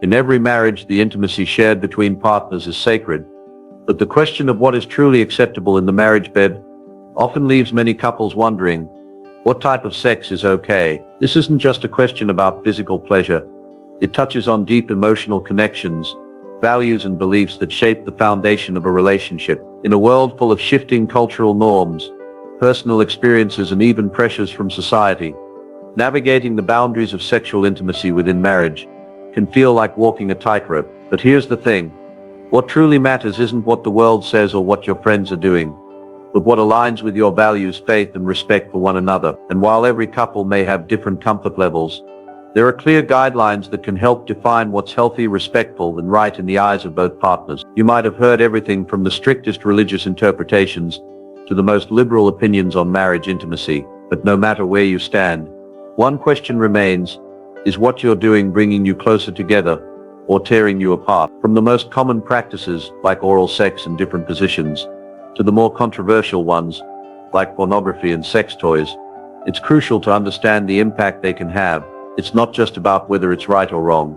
In every marriage, the intimacy shared between partners is sacred, but the question of what is truly acceptable in the marriage bed often leaves many couples wondering, what type of sex is okay? This isn't just a question about physical pleasure. It touches on deep emotional connections, values and beliefs that shape the foundation of a relationship. In a world full of shifting cultural norms, personal experiences and even pressures from society, navigating the boundaries of sexual intimacy within marriage can feel like walking a tightrope. But here's the thing. What truly matters isn't what the world says or what your friends are doing, but what aligns with your values, faith, and respect for one another. And while every couple may have different comfort levels, there are clear guidelines that can help define what's healthy, respectful, and right in the eyes of both partners. You might have heard everything from the strictest religious interpretations to the most liberal opinions on marriage intimacy, but no matter where you stand, one question remains: is what you're doing bringing you closer together or tearing you apart? From the most common practices, like oral sex in different positions, to the more controversial ones, like pornography and sex toys, it's crucial to understand the impact they can have. It's not just about whether it's right or wrong,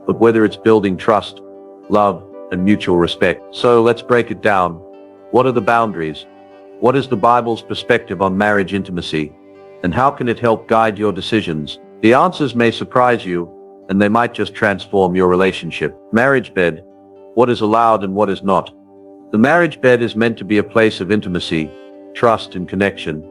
but whether it's building trust, love, and mutual respect. So let's break it down. What are the boundaries? What is the Bible's perspective on marriage intimacy? And how can it help guide your decisions? The answers may surprise you, and they might just transform your relationship. Marriage bed. What is allowed and what is not? The marriage bed is meant to be a place of intimacy, trust, and connection.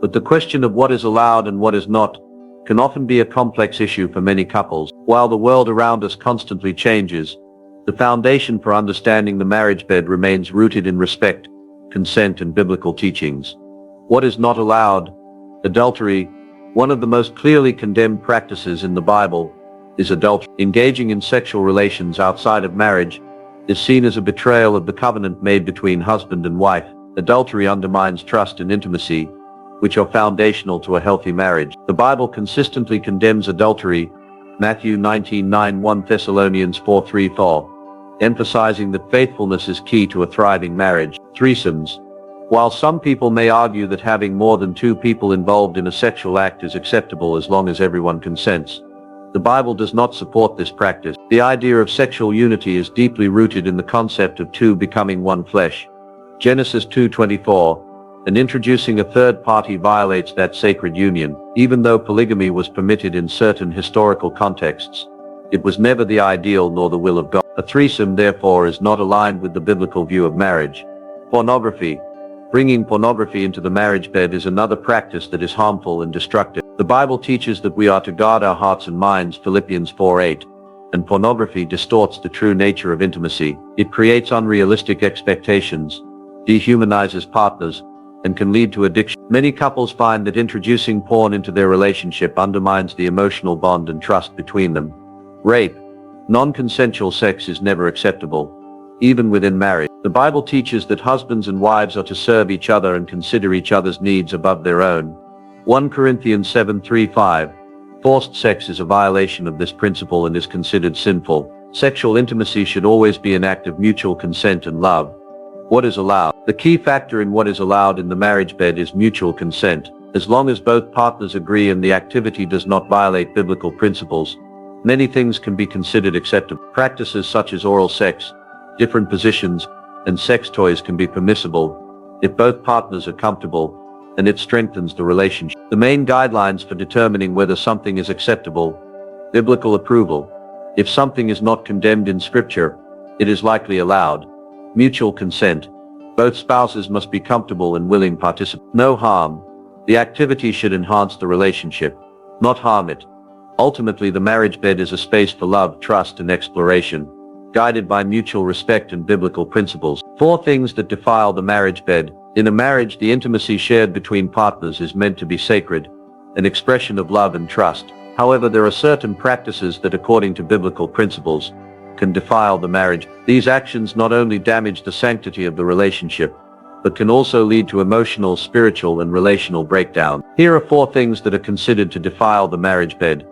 But the question of what is allowed and what is not can often be a complex issue for many couples. While the world around us constantly changes, the foundation for understanding the marriage bed remains rooted in respect, consent, and biblical teachings. What is not allowed? Adultery. One of the most clearly condemned practices in the Bible is adultery. Engaging in sexual relations outside of marriage is seen as a betrayal of the covenant made between husband and wife. Adultery undermines trust and intimacy, which are foundational to a healthy marriage. The Bible consistently condemns adultery. Matthew 19:9, 1 Thessalonians 4:3-4, emphasizing that faithfulness is key to a thriving marriage. Threesomes. While some people may argue that having more than two people involved in a sexual act is acceptable as long as everyone consents, the Bible does not support this practice. The idea of sexual unity is deeply rooted in the concept of two becoming one flesh. Genesis 2:24, and introducing a third party violates that sacred union. Even though polygamy was permitted in certain historical contexts, it was never the ideal nor the will of God. A threesome, therefore, is not aligned with the biblical view of marriage. Pornography. Bringing pornography into the marriage bed is another practice that is harmful and destructive. The Bible teaches that we are to guard our hearts and minds, Philippians 4:8, and pornography distorts the true nature of intimacy. It creates unrealistic expectations, dehumanizes partners, and can lead to addiction. Many couples find that introducing porn into their relationship undermines the emotional bond and trust between them. Rape. Non-consensual sex is never acceptable, even within marriage. The Bible teaches that husbands and wives are to serve each other and consider each other's needs above their own. 1 Corinthians 7:3-5. Forced sex is a violation of this principle and is considered sinful. Sexual intimacy should always be an act of mutual consent and love. What is allowed? The key factor in what is allowed in the marriage bed is mutual consent. As long as both partners agree and the activity does not violate biblical principles, many things can be considered acceptable. Practices such as oral sex, different positions, and sex toys can be permissible if both partners are comfortable, and it strengthens the relationship. The main guidelines for determining whether something is acceptable: biblical approval. If something is not condemned in Scripture, it is likely allowed. Mutual consent. Both spouses must be comfortable and willing participants. No harm. The activity should enhance the relationship, not harm it. Ultimately, the marriage bed is a space for love, trust, and exploration, guided by mutual respect and biblical principles. 4 things that defile the marriage bed. In a marriage, the intimacy shared between partners is meant to be sacred, an expression of love and trust. However, there are certain practices that, according to biblical principles, can defile the marriage. These actions not only damage the sanctity of the relationship, but can also lead to emotional, spiritual, and relational breakdown. Here are 4 things that are considered to defile the marriage bed.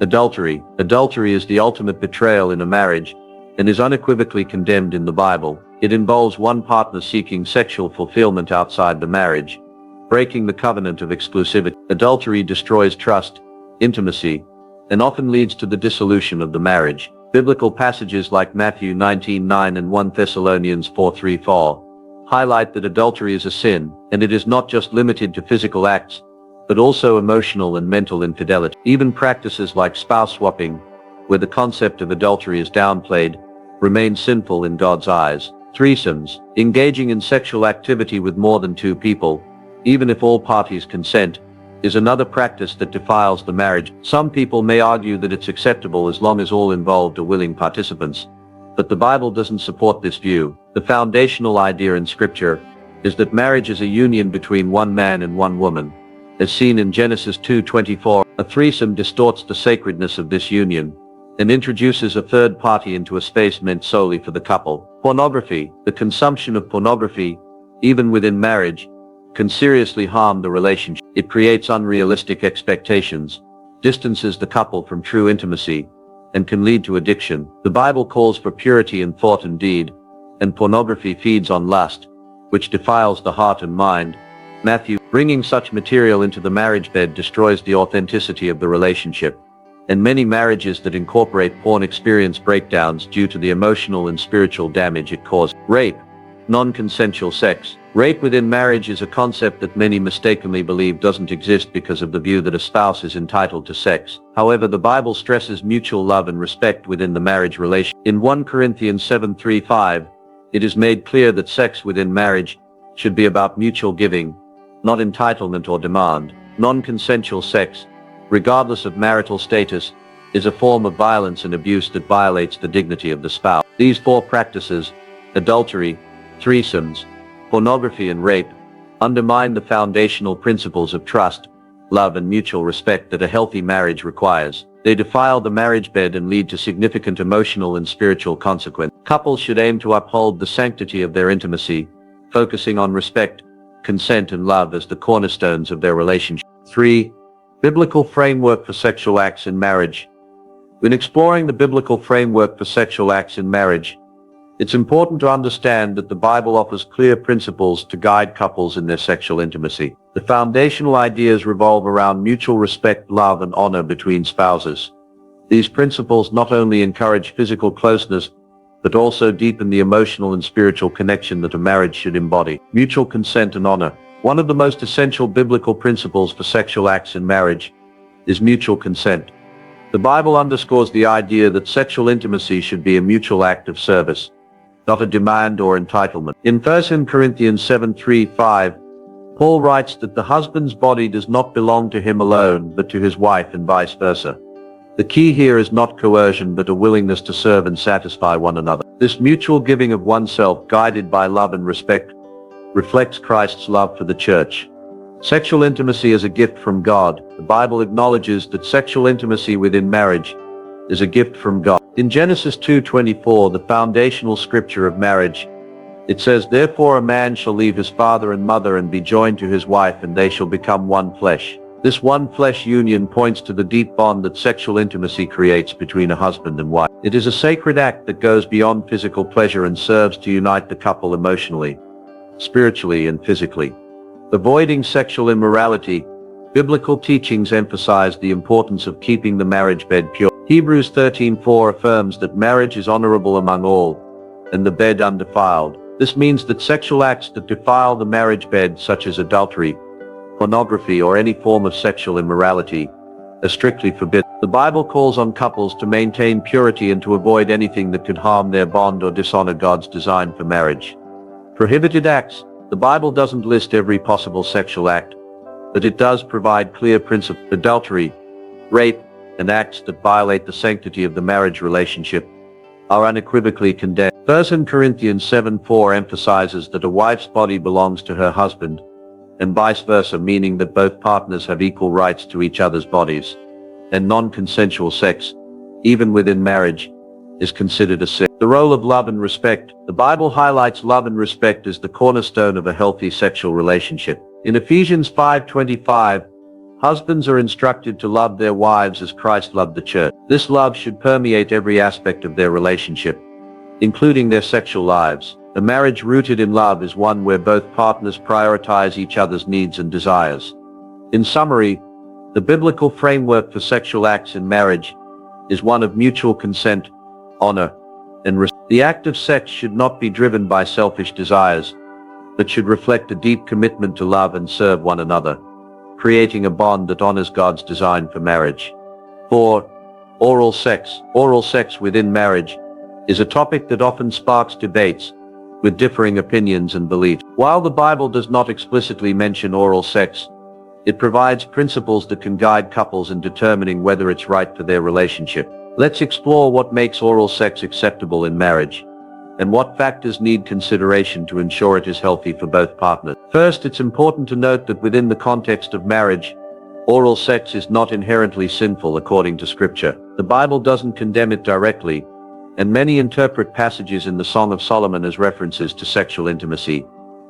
Adultery. Adultery is the ultimate betrayal in a marriage, and is unequivocally condemned in the Bible. It involves one partner seeking sexual fulfillment outside the marriage, breaking the covenant of exclusivity. Adultery destroys trust, intimacy, and often leads to the dissolution of the marriage. Biblical passages like Matthew 19:9 and 1 Thessalonians 4:3-4 highlight that adultery is a sin, and it is not just limited to physical acts, but also emotional and mental infidelity. Even practices like spouse swapping, where the concept of adultery is downplayed, remain sinful in God's eyes. Threesomes, engaging in sexual activity with more than two people, even if all parties consent, is another practice that defiles the marriage. Some people may argue that it's acceptable as long as all involved are willing participants, but the Bible doesn't support this view. The foundational idea in Scripture is that marriage is a union between one man and one woman. As seen in Genesis 2:24, a threesome distorts the sacredness of this union and introduces a third party into a space meant solely for the couple. Pornography, the consumption of pornography, even within marriage, can seriously harm the relationship. It creates unrealistic expectations, distances the couple from true intimacy, and can lead to addiction. The Bible calls for purity in thought and deed, and pornography feeds on lust, which defiles the heart and mind. Matthew, bringing such material into the marriage bed destroys the authenticity of the relationship, and many marriages that incorporate porn experience breakdowns due to the emotional and spiritual damage it causes. Rape, non-consensual sex. Rape within marriage is a concept that many mistakenly believe doesn't exist because of the view that a spouse is entitled to sex. However, the Bible stresses mutual love and respect within the marriage relationship. In 1 Corinthians 7:3-5, it is made clear that sex within marriage should be about mutual giving, not entitlement or demand. Non-consensual sex, regardless of marital status, is a form of violence and abuse that violates the dignity of the spouse. These four practices, adultery, threesomes, pornography and rape, undermine the foundational principles of trust, love and mutual respect that a healthy marriage requires. They defile the marriage bed and lead to significant emotional and spiritual consequences. Couples should aim to uphold the sanctity of their intimacy, focusing on respect, consent and love as the cornerstones of their relationship. 3. Biblical framework for sexual acts in marriage. When exploring the biblical framework for sexual acts in marriage, it's important to understand that the Bible offers clear principles to guide couples in their sexual intimacy. The foundational ideas revolve around mutual respect, love, and honor between spouses. These principles not only encourage physical closeness, but also deepen the emotional and spiritual connection that a marriage should embody. Mutual consent and honor. One of the most essential biblical principles for sexual acts in marriage is mutual consent. The Bible underscores the idea that sexual intimacy should be a mutual act of service, not a demand or entitlement. In 1 Corinthians 7:3-5, Paul writes that the husband's body does not belong to him alone, but to his wife and vice versa. The key here is not coercion, but a willingness to serve and satisfy one another. This mutual giving of oneself, guided by love and respect, reflects Christ's love for the church. Sexual intimacy is a gift from God. The Bible acknowledges that sexual intimacy within marriage is a gift from God. In Genesis 2:24, the foundational scripture of marriage, it says, "Therefore a man shall leave his father and mother and be joined to his wife, and they shall become one flesh." This one flesh union points to the deep bond that sexual intimacy creates between a husband and wife. It is a sacred act that goes beyond physical pleasure and serves to unite the couple emotionally, spiritually, and physically. Avoiding sexual immorality. Biblical teachings emphasize the importance of keeping the marriage bed pure. Hebrews 13:4 affirms that marriage is honorable among all, and the bed undefiled. This means that sexual acts that defile the marriage bed, such as adultery, pornography, or any form of sexual immorality, are strictly forbidden. The Bible calls on couples to maintain purity and to avoid anything that could harm their bond or dishonor God's design for marriage. Prohibited acts. The Bible doesn't list every possible sexual act, but it does provide clear principles. Adultery, rape, and acts that violate the sanctity of the marriage relationship are unequivocally condemned. 1 Corinthians 7:4 emphasizes that a wife's body belongs to her husband, and vice versa, meaning that both partners have equal rights to each other's bodies, and non-consensual sex, even within marriage, is considered a sin. The role of love and respect. The Bible highlights love and respect as the cornerstone of a healthy sexual relationship. In Ephesians 5:25, husbands are instructed to love their wives as Christ loved the church. This love should permeate every aspect of their relationship, including their sexual lives. A marriage rooted in love is one where both partners prioritize each other's needs and desires. In summary, the biblical framework for sexual acts in marriage is one of mutual consent, honor, and respect. The act of sex should not be driven by selfish desires, but should reflect a deep commitment to love and serve one another, creating a bond that honors God's design for marriage. 4. Oral sex. Oral sex within marriage is a topic that often sparks debates, with differing opinions and beliefs. While the Bible does not explicitly mention oral sex, it provides principles that can guide couples in determining whether it's right for their relationship. Let's explore what makes oral sex acceptable in marriage, and what factors need consideration to ensure it is healthy for both partners. First, it's important to note that within the context of marriage, oral sex is not inherently sinful according to Scripture. The Bible doesn't condemn it directly, and many interpret passages in the Song of Solomon as references to sexual intimacy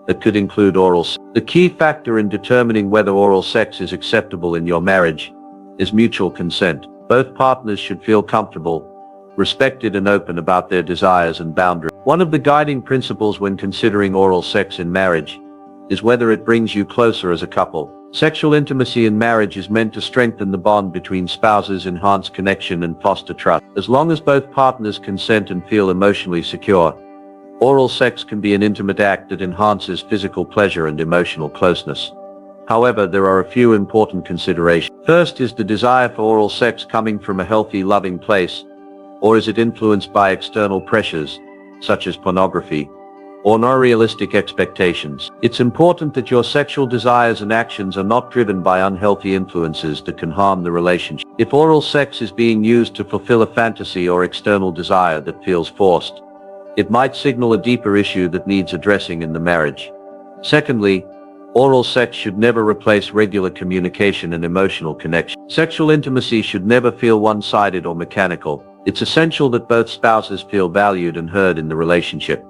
that could include oral sex. The key factor in determining whether oral sex is acceptable in your marriage is mutual consent. Both partners should feel comfortable, respected, and open about their desires and boundaries. One of the guiding principles when considering oral sex in marriage is whether it brings you closer as a couple. Sexual intimacy in marriage is meant to strengthen the bond between spouses, enhance connection, and foster trust. As long as both partners consent and feel emotionally secure, oral sex can be an intimate act that enhances physical pleasure and emotional closeness. However, there are a few important considerations. First, is the desire for oral sex coming from a healthy, loving place, or is it influenced by external pressures, such as pornography, or unrealistic expectations? It's important that your sexual desires and actions are not driven by unhealthy influences that can harm the relationship. If oral sex is being used to fulfill a fantasy or external desire that feels forced, it might signal a deeper issue that needs addressing in the marriage. Secondly, oral sex should never replace regular communication and emotional connection. Sexual intimacy should never feel one-sided or mechanical. It's essential that both spouses feel valued and heard in the relationship,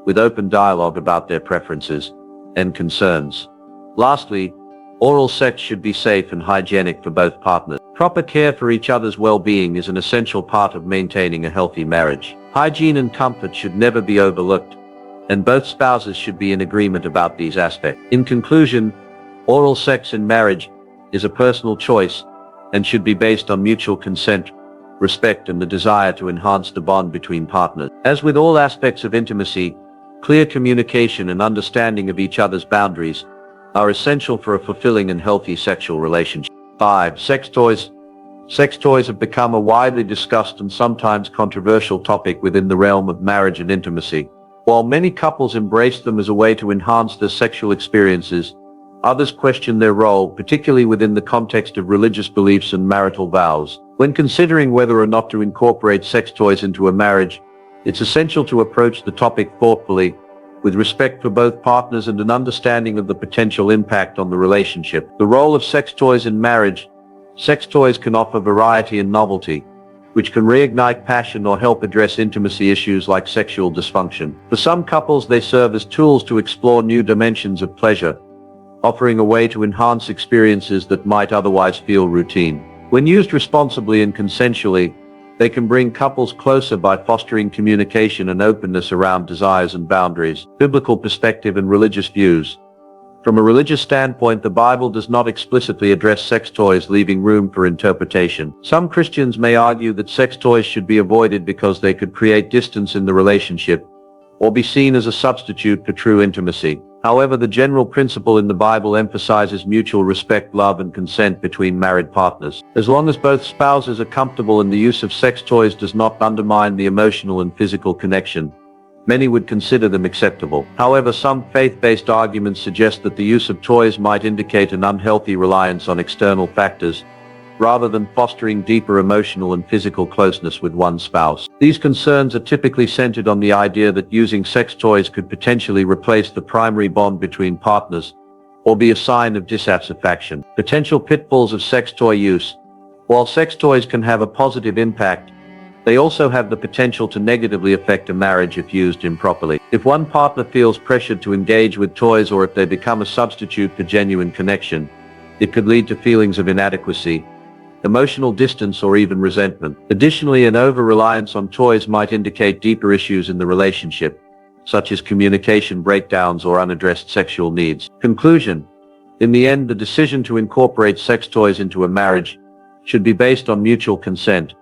with open dialogue about their preferences and concerns. Lastly, oral sex should be safe and hygienic for both partners. Proper care for each other's well-being is an essential part of maintaining a healthy marriage. Hygiene and comfort should never be overlooked, and both spouses should be in agreement about these aspects. In conclusion, oral sex in marriage is a personal choice and should be based on mutual consent, respect, and the desire to enhance the bond between partners. As with all aspects of intimacy, clear communication and understanding of each other's boundaries are essential for a fulfilling and healthy sexual relationship. 5. Sex toys. Sex toys have become a widely discussed and sometimes controversial topic within the realm of marriage and intimacy. While many couples embrace them as a way to enhance their sexual experiences, others question their role, particularly within the context of religious beliefs and marital vows. When considering whether or not to incorporate sex toys into a marriage, it's essential to approach the topic thoughtfully, with respect for both partners and an understanding of the potential impact on the relationship. The role of sex toys in marriage. Sex toys can offer variety and novelty, which can reignite passion or help address intimacy issues like sexual dysfunction. For some couples, they serve as tools to explore new dimensions of pleasure, offering a way to enhance experiences that might otherwise feel routine. When used responsibly and consensually, they can bring couples closer by fostering communication and openness around desires and boundaries. Biblical perspective and religious views. From a religious standpoint, the Bible does not explicitly address sex toys, leaving room for interpretation. Some Christians may argue that sex toys should be avoided because they could create distance in the relationship, or be seen as a substitute for true intimacy. However, the general principle in the Bible emphasizes mutual respect, love, and consent between married partners. As long as both spouses are comfortable and the use of sex toys does not undermine the emotional and physical connection, many would consider them acceptable. However, some faith-based arguments suggest that the use of toys might indicate an unhealthy reliance on external factors, rather than fostering deeper emotional and physical closeness with one spouse. These concerns are typically centered on the idea that using sex toys could potentially replace the primary bond between partners, or be a sign of dissatisfaction. Potential pitfalls of sex toy use. While sex toys can have a positive impact, they also have the potential to negatively affect a marriage if used improperly. If one partner feels pressured to engage with toys, or if they become a substitute for genuine connection, it could lead to feelings of inadequacy, emotional distance, or even resentment. Additionally, an over-reliance on toys might indicate deeper issues in the relationship, such as communication breakdowns or unaddressed sexual needs. Conclusion. In the end, the decision to incorporate sex toys into a marriage should be based on mutual consent,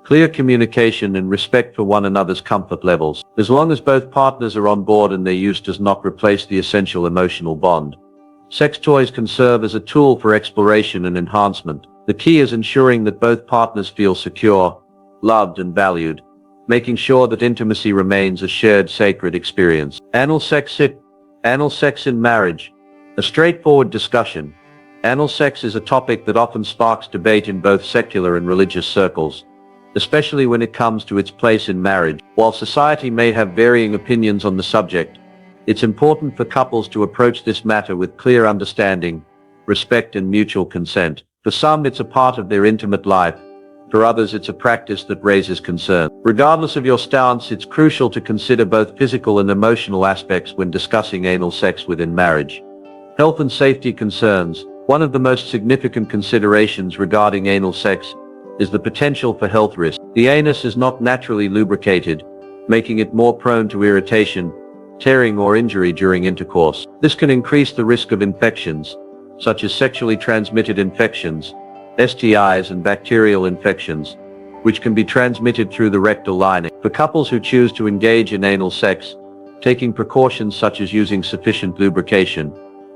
clear communication and respect for one another's comfort levels. As long as both partners are on board and their use does not replace the essential emotional bond, sex toys can serve as a tool for exploration and enhancement. The key is ensuring that both partners feel secure, loved and valued, making sure that intimacy remains a shared sacred experience. Anal sex in marriage. A straightforward discussion. Anal sex is a topic that often sparks debate in both secular and religious circles, especially when it comes to its place in marriage. While society may have varying opinions on the subject, it's important for couples to approach this matter with clear understanding, respect and mutual consent. For some, it's a part of their intimate life. For others, it's a practice that raises concern. Regardless of your stance, it's crucial to consider both physical and emotional aspects when discussing anal sex within marriage. Health and safety concerns. One of the most significant considerations regarding anal sex is the potential for health risk. The anus is not naturally lubricated, making it more prone to irritation, tearing or injury during intercourse. This can increase the risk of infections, such as sexually transmitted infections, STIs and bacterial infections, which can be transmitted through the rectal lining. For couples who choose to engage in anal sex, taking precautions such as using sufficient lubrication,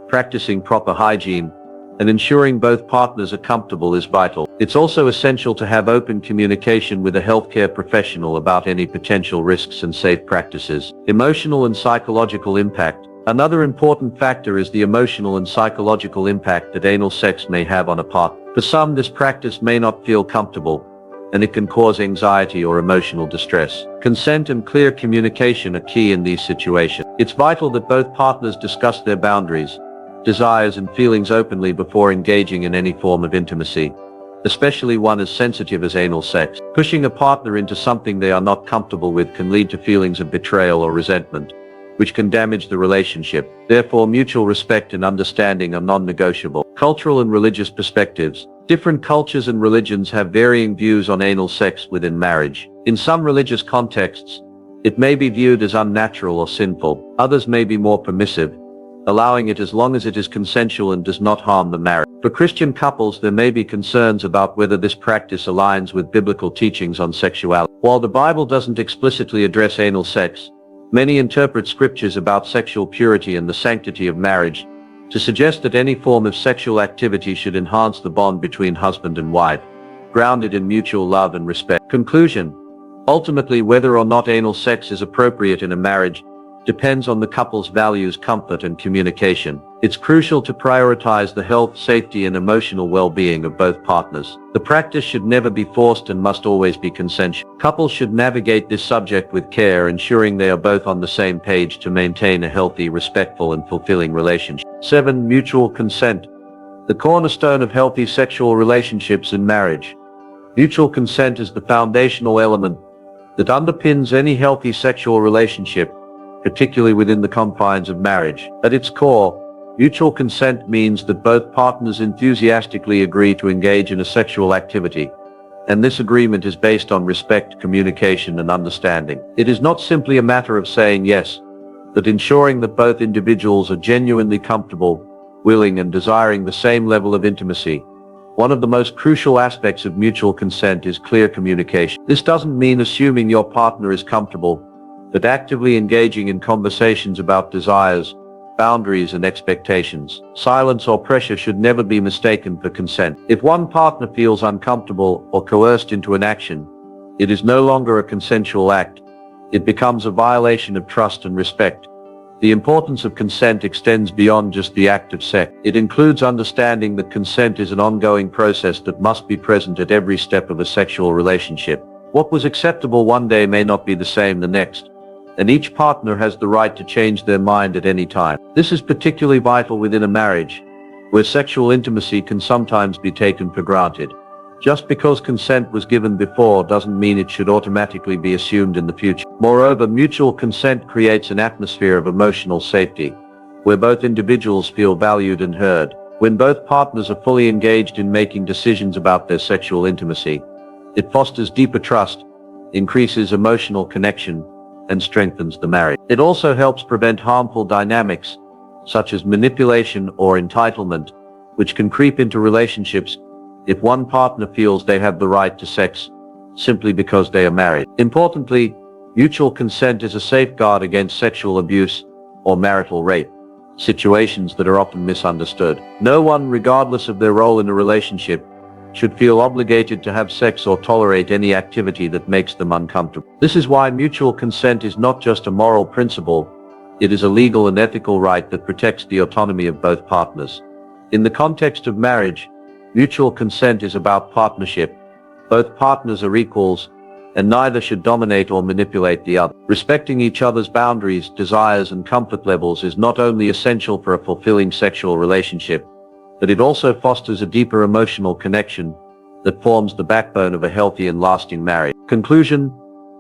practicing proper hygiene, and ensuring both partners are comfortable is vital. It's also essential to have open communication with a healthcare professional about any potential risks and safe practices. Emotional and psychological impact. Another important factor is the emotional and psychological impact that anal sex may have on a partner. For some, this practice may not feel comfortable, and it can cause anxiety or emotional distress. Consent and clear communication are key in these situations. It's vital that both partners discuss their boundaries, desires and feelings openly before engaging in any form of intimacy, especially one as sensitive as anal sex. Pushing a partner into something they are not comfortable with can lead to feelings of betrayal or resentment, which can damage the relationship. Therefore, mutual respect and understanding are non-negotiable. Cultural and religious perspectives. Different cultures and religions have varying views on anal sex within marriage. In some religious contexts, it may be viewed as unnatural or sinful. Others may be more permissive, allowing it as long as it is consensual and does not harm the marriage. For Christian couples, there may be concerns about whether this practice aligns with biblical teachings on sexuality. While the Bible doesn't explicitly address anal sex, many interpret scriptures about sexual purity and the sanctity of marriage to suggest that any form of sexual activity should enhance the bond between husband and wife, grounded in mutual love and respect. Conclusion. Ultimately, whether or not anal sex is appropriate in a marriage depends on the couple's values, comfort, and communication. It's crucial to prioritize the health, safety, and emotional well-being of both partners. The practice should never be forced and must always be consensual. Couples should navigate this subject with care, ensuring they are both on the same page to maintain a healthy, respectful, and fulfilling relationship. 7. Mutual consent. The cornerstone of healthy sexual relationships in marriage. Mutual consent is the foundational element that underpins any healthy sexual relationship, particularly within the confines of marriage. At its core, mutual consent means that both partners enthusiastically agree to engage in a sexual activity, and this agreement is based on respect, communication, and understanding. It is not simply a matter of saying yes, but ensuring that both individuals are genuinely comfortable, willing, and desiring the same level of intimacy. One of the most crucial aspects of mutual consent is clear communication. This doesn't mean assuming your partner is comfortable, but actively engaging in conversations about desires, boundaries, and expectations. Silence or pressure should never be mistaken for consent. If one partner feels uncomfortable or coerced into an action, it is no longer a consensual act. It becomes a violation of trust and respect. The importance of consent extends beyond just the act of sex. It includes understanding that consent is an ongoing process that must be present at every step of a sexual relationship. What was acceptable one day may not be the same the next, and each partner has the right to change their mind at any time. This is particularly vital within a marriage, where sexual intimacy can sometimes be taken for granted. Just because consent was given before doesn't mean it should automatically be assumed in the future. Moreover, mutual consent creates an atmosphere of emotional safety, where both individuals feel valued and heard. When both partners are fully engaged in making decisions about their sexual intimacy, it fosters deeper trust, increases emotional connection, and strengthens the marriage. It also helps prevent harmful dynamics, such as manipulation or entitlement, which can creep into relationships. If one partner feels they have the right to sex, simply because they are married. Importantly, mutual consent is a safeguard against sexual abuse or marital rape, situations that are often misunderstood. No one, regardless of their role in a relationship, should feel obligated to have sex or tolerate any activity that makes them uncomfortable. This is why mutual consent is not just a moral principle, it is a legal and ethical right that protects the autonomy of both partners. In the context of marriage, mutual consent is about partnership. Both partners are equals, and neither should dominate or manipulate the other. Respecting each other's boundaries, desires, and comfort levels is not only essential for a fulfilling sexual relationship, but it also fosters a deeper emotional connection that forms the backbone of a healthy and lasting marriage. Conclusion: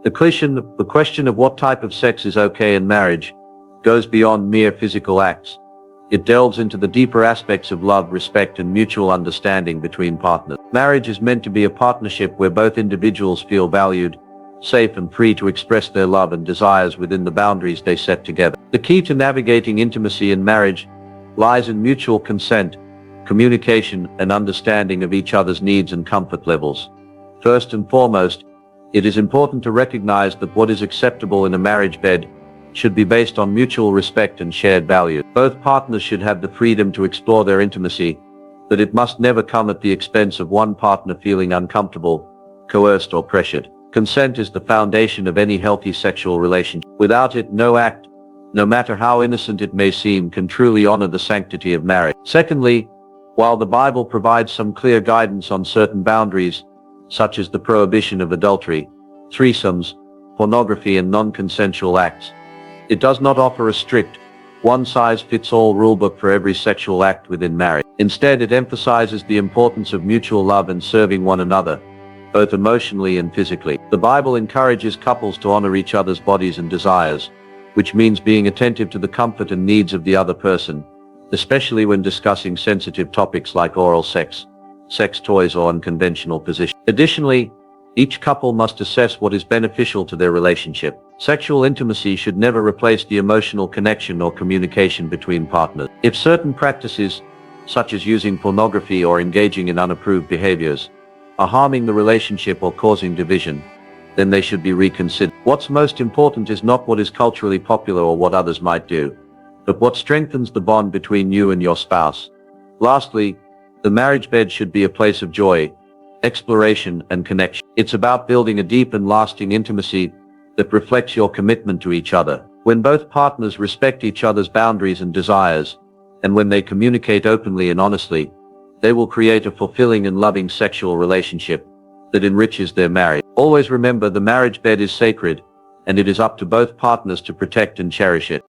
the question of what type of sex is okay in marriage goes beyond mere physical acts. It delves into the deeper aspects of love, respect, and mutual understanding between partners. Marriage is meant to be a partnership where both individuals feel valued, safe, and free to express their love and desires within the boundaries they set together. The key to navigating intimacy in marriage lies in mutual consent, communication, and understanding of each other's needs and comfort levels. First and foremost, it is important to recognize that what is acceptable in a marriage bed should be based on mutual respect and shared values. Both partners should have the freedom to explore their intimacy, but it must never come at the expense of one partner feeling uncomfortable, coerced, or pressured. Consent is the foundation of any healthy sexual relationship. Without it, no act, no matter how innocent it may seem, can truly honor the sanctity of marriage. Secondly, while the Bible provides some clear guidance on certain boundaries, such as the prohibition of adultery, threesomes, pornography, and non-consensual acts, it does not offer a strict, one-size-fits-all rulebook for every sexual act within marriage. Instead, it emphasizes the importance of mutual love and serving one another, both emotionally and physically. The Bible encourages couples to honor each other's bodies and desires, which means being attentive to the comfort and needs of the other person, especially when discussing sensitive topics like oral sex, sex toys, or unconventional positions. Additionally, each couple must assess what is beneficial to their relationship. Sexual intimacy should never replace the emotional connection or communication between partners. If certain practices, such as using pornography or engaging in unapproved behaviors, are harming the relationship or causing division, then they should be reconsidered. What's most important is not what is culturally popular or what others might do, but what strengthens the bond between you and your spouse. Lastly, the marriage bed should be a place of joy, exploration, and connection. It's about building a deep and lasting intimacy that reflects your commitment to each other. When both partners respect each other's boundaries and desires, and when they communicate openly and honestly, they will create a fulfilling and loving sexual relationship that enriches their marriage. Always remember, the marriage bed is sacred, and it is up to both partners to protect and cherish it.